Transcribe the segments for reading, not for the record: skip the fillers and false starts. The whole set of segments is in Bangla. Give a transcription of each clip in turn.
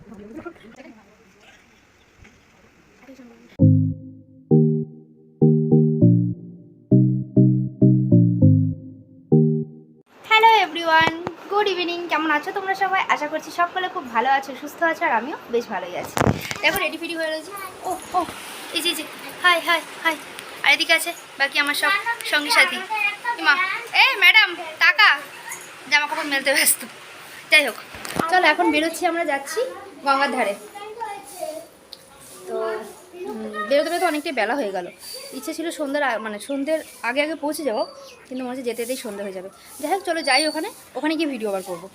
Hello everyone, good evening. কেমন আছো তোমরা সবাই? আশা করছি সকলে খুব ভালো আছো, সুস্থ আছো, আর আমিও বেশ ভালোই আছি। দেখো রেডি ফেডি হয়ে রয়েছি। ও ও এই যে হাই হাই হাই। আর এদিকে আছে বাকি আমার সব সঙ্গী সাথী। মা এই ম্যাডাম টাকা, জামা কাপড় মেলতে ব্যস্ত। যাই হোক, চলো এখন বেরোচ্ছি, আমরা যাচ্ছি গঙ্গার ধারে। তো বেরোতে বেরোতে অনেকটাই বেলা হয়ে গেল। ইচ্ছে ছিল সন্ধ্যের আগে আগে পৌঁছে যাবো, কিন্তু মনে হচ্ছে যেতে যেতেই সন্ধ্যে হয়ে যাবে। যাই হোক চলো যাই, ওখানে গিয়ে ভিডিও আবার করবো।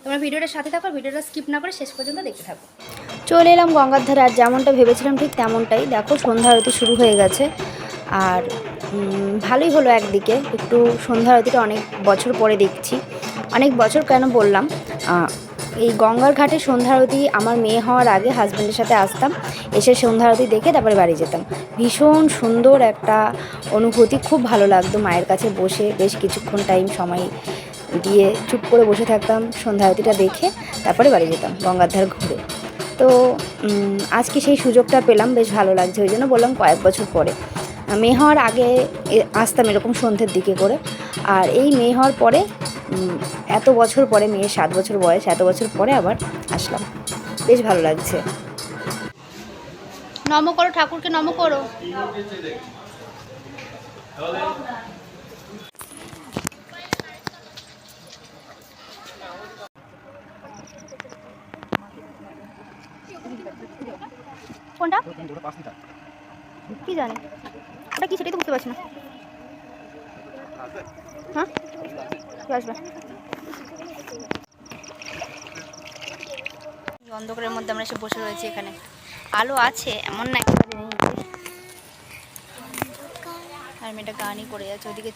তোমরা ভিডিওটার সাথে থাকো, ভিডিওটা স্কিপ না করে শেষ পর্যন্ত দেখতে থাকো। চলে এলাম গঙ্গার ধারে, আর যেমনটা ভেবেছিলাম ঠিক তেমনটাই। দেখো সন্ধ্যা আরতি শুরু হয়ে গেছে, আর ভালোই হলো একদিকে। একটু সন্ধ্যা আরতিটা অনেক বছর পরে দেখছি। অনেক বছর কেন বললাম, এই গঙ্গার ঘাটে সন্ধ্যা আরতি আমার মেয়ে হওয়ার আগে হাজব্যান্ডের সাথে আসতাম, এসে সন্ধ্যা আরতি দেখে তারপরে বাড়ি যেতাম। ভীষণ সুন্দর একটা অনুভূতি, খুব ভালো লাগতো। মায়ের কাছে বসে বেশ কিছুক্ষণ টাইম সময় দিয়ে চুপ করে বসে থাকতাম, সন্ধ্যা আরতিটা দেখে তারপরে বাড়ি যেতাম গঙ্গার ধার ঘুরে। তো আজকে সেই সুযোগটা পেলাম, বেশ ভালো লাগছে। ওই জন্য বললাম কয়েক বছর পরে। মেয়ে হওয়ার আগে আসতাম এরকম সন্ধ্যের দিকে করে, আর এই মেয়ে হওয়ার পরে এত বছর পরে, মেয়ের 7 বছর বয়স, এত বছর পরে আবার আসলাম, বেশ ভালো লাগছে। নম করো ঠাকুরকে, নম করো। কোনটা কি জানি, ওটা কি সেটাই তো বুঝতে পারছি না। হ্যাঁ কি আসবে? অন্ধকারের মধ্যে আমরা এসে বসে রয়েছি এখানে। আলো আছে এমন না, একেবারে নেই। আর মেয়েটা গানই করে যাচ্ছে ওদিকে।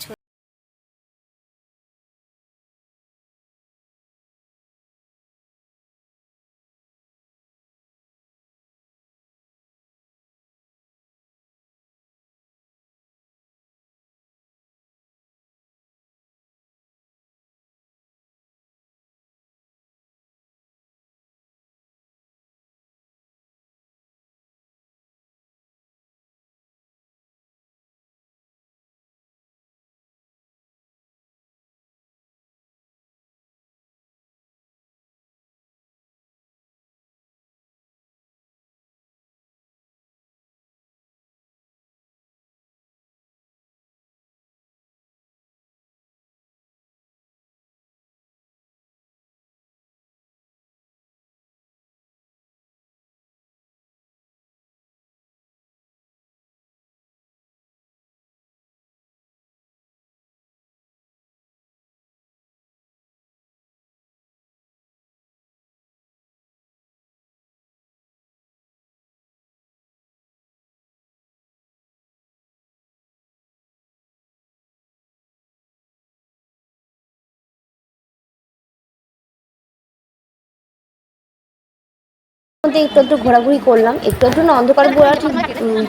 মধ্যে একটু একটু ঘোরাঘুরি করলাম, একটু একটু না, অন্ধকার ঘোরা ঠিক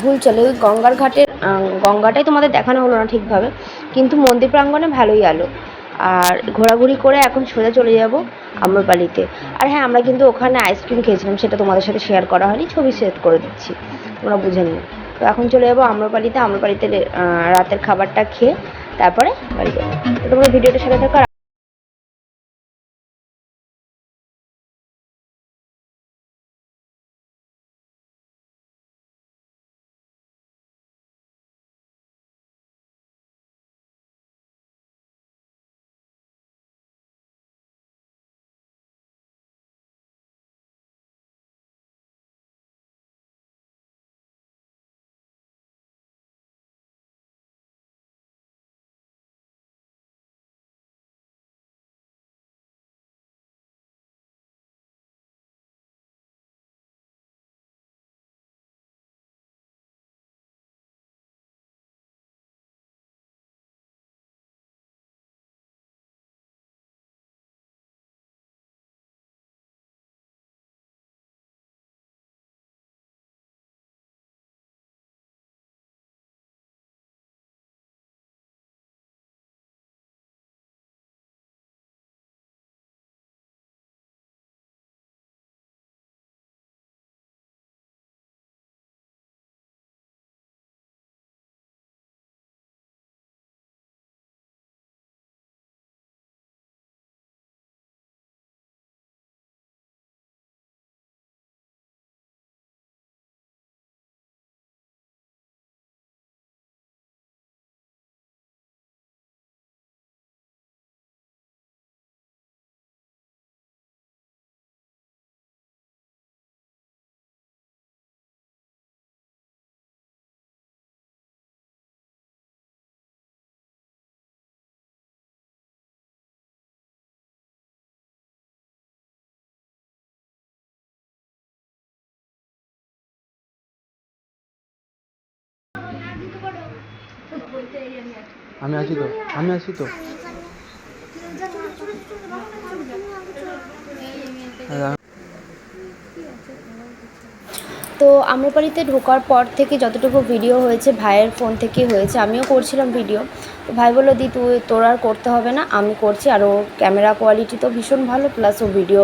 ভুল চলে। ওই গঙ্গার ঘাটের গঙ্গাটাই তোমাদের দেখানো হলো না ঠিকভাবে, কিন্তু মন্দির প্রাঙ্গণে ভালোই আলো। আর ঘোরাঘুরি করে এখন সোজা চলে যাব আম্রপালিতে। আর হ্যাঁ, আমরা কিন্তু ওখানে আইসক্রিম খেয়েছিলাম, সেটা তোমাদের সাথে শেয়ার করা হয়নি, ছবি সেট করে দিচ্ছি, তোমরা বুঝে নিও। তো এখন চলে যাবো আম্রপালিতে। আম্রপালিতে রাতের খাবারটা খেয়ে তারপরে বাড়ি যাবো। তো তোমরা ভিডিওটার সাথে থাকো। আমি আছি তো, আমি আছি তো। তো আম্রপালিতে ঢোকার পর থেকে যতটুকু ভিডিও হয়েছে ভাইয়ের ফোন থেকে হয়েছে, আমিও করছিলাম ভিডিও। তো ভাই বললো দি তোর আর করতে হবে না, আমি করছি। আর ও ক্যামেরা কোয়ালিটি তো ভীষণ ভালো, প্লাস ও ভিডিও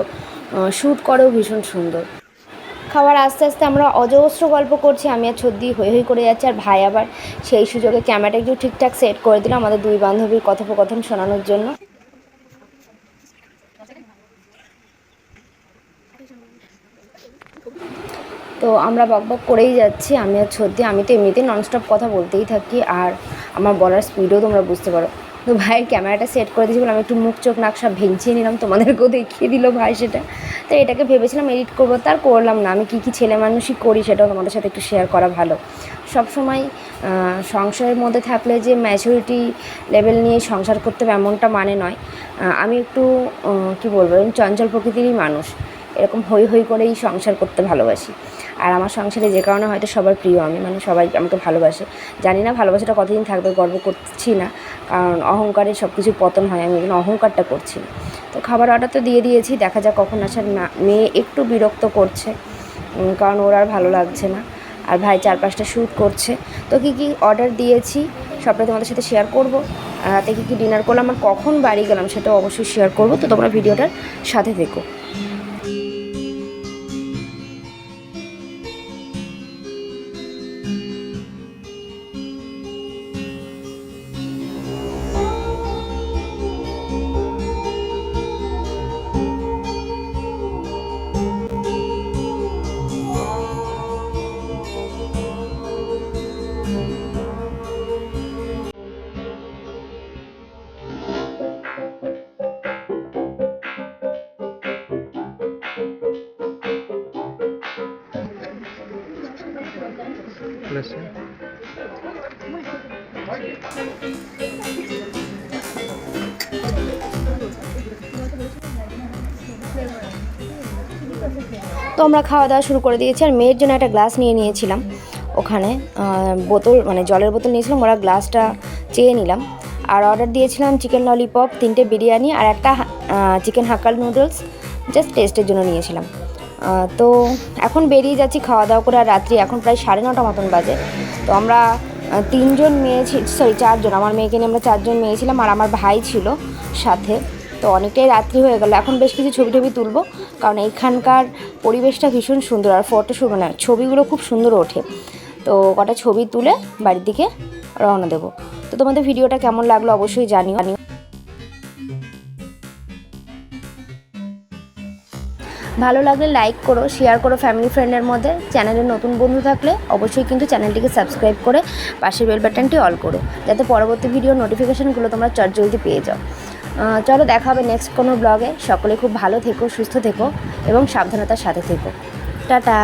শ্যুট করেও ভীষণ সুন্দর। খাবার আস্তে আস্তে আমরা অজস্র গল্প করছি, আমি আর ছদ্দি হই হই করে যাচ্ছি, আর ভাই আবার সেই সুযোগে ক্যামেরাটা একটু ঠিকঠাক সেট করে দিল আমাদের দুই বান্ধবীর কথোপকথন শোনানোর জন্য। তো আমরা বকবক করেই যাচ্ছি, আমি আর ছদ্দি। আমি তো এমনিতেই ননস্টপ কথা বলতেই থাকি, আর আমার বলার স্পিডও তোমরা বুঝতে পারো। তো ভাইয়ের ক্যামেরাটা সেট করে দিয়েছি বলে আমি একটু মুখ চোখ নাক সব ভেঙচিয়ে নিলাম, তোমাদেরকেও দেখিয়ে দিল ভাই সেটা। তো এটাকে ভেবেছিলাম এডিট করবো, তার করলাম না। আমি কী ছেলে মানুষই করি সেটাও তোমাদের সাথে একটু শেয়ার করা ভালো। সবসময় সংসারের মধ্যে থাকলে যে ম্যাচুরিটি লেভেল নিয়ে সংসার করতে হবে এমনটা মানে নয়। আমি একটু কী বলবো, চঞ্চল প্রকৃতিরই মানুষ, এরকম হই হই করেই সংসার করতে ভালোবাসি। আর আমার সংসারে যে কারণে হয়তো সবার প্রিয় আমি, মানে সবাই আমাকে ভালোবাসে। জানি না ভালোবাসাটা কতদিন থাকবে, গর্ব করছি না, কারণ অহংকারে সব কিছু পতন হয়, আমি এখানে অহংকারটা করছি না। তো খাবার অর্ডার তো দিয়ে দিয়েছি, দেখা যাক কখন আসার। মেয়ে একটু বিরক্ত করছে, কারণ ওর আর ভালো লাগছে না, আর ভাই 4-5টা শ্যুট করছে। তো কী অর্ডার দিয়েছি সবটা তোমাদের সাথে শেয়ার করবো। রাতে কী ডিনার করলাম আর কখন বাড়ি গেলাম সেটাও অবশ্যই শেয়ার করবো। তো তোমরা ভিডিওটার সাথে থেকো। তো আমরা খাওয়া দাওয়া শুরু করে দিয়েছি, আর মেয়ের জন্য একটা গ্লাস নিয়ে নিয়েছিলাম ওখানে, বোতল মানে জলের বোতল নিয়েছিলাম, ওরা গ্লাসটা চেয়ে নিলাম। আর অর্ডার দিয়েছিলাম চিকেন ললিপপ, 3টে বিরিয়ানি আর একটা চিকেন হাক্কাল নুডলস, জাস্ট টেস্টের জন্য নিয়েছিলাম। তো এখন বেরিয়ে যাচ্ছি খাওয়া দাওয়া করে, আর রাত্রি এখন প্রায় 9:30 মতন বাজে। তো আমরা 3জন মেয়ে 4জন, আমার মেয়েকে নিয়ে আমরা 4জন মেয়ে ছিলাম, আর আমার ভাই ছিল সাথে। তো অনেকটাই রাত্রি হয়ে গেল, এখন বেশ কিছু ছবি তুলবো, কারণ এইখানকার পরিবেশটা ভীষণ সুন্দর, আর মানে ছবিগুলো খুব সুন্দর ওঠে। তো কটা ছবি তুলে বাড়ির দিকে রওনা দেবো। তো তোমাদের ভিডিওটা কেমন লাগলো অবশ্যই জানিও। ভালো লাগলে লাইক করো, শেয়ার করো ফ্যামিলি ফ্রেন্ডের মধ্যে। চ্যানেলে নতুন বন্ধু থাকলে অবশ্যই কিন্তু চ্যানেলটিকে সাবস্ক্রাইব করে পাশের বেল বাটনটি অল করো, যাতে পরবর্তী ভিডিও নোটিফিকেশানগুলো তোমরা চটজলদি পেয়ে যাও। চলো দেখা হবে নেক্সট কোনো ব্লগে। সকলে খুব ভালো থেকো, সুস্থ থেকো এবং সাবধানতার সাথে থেকো। টাটা।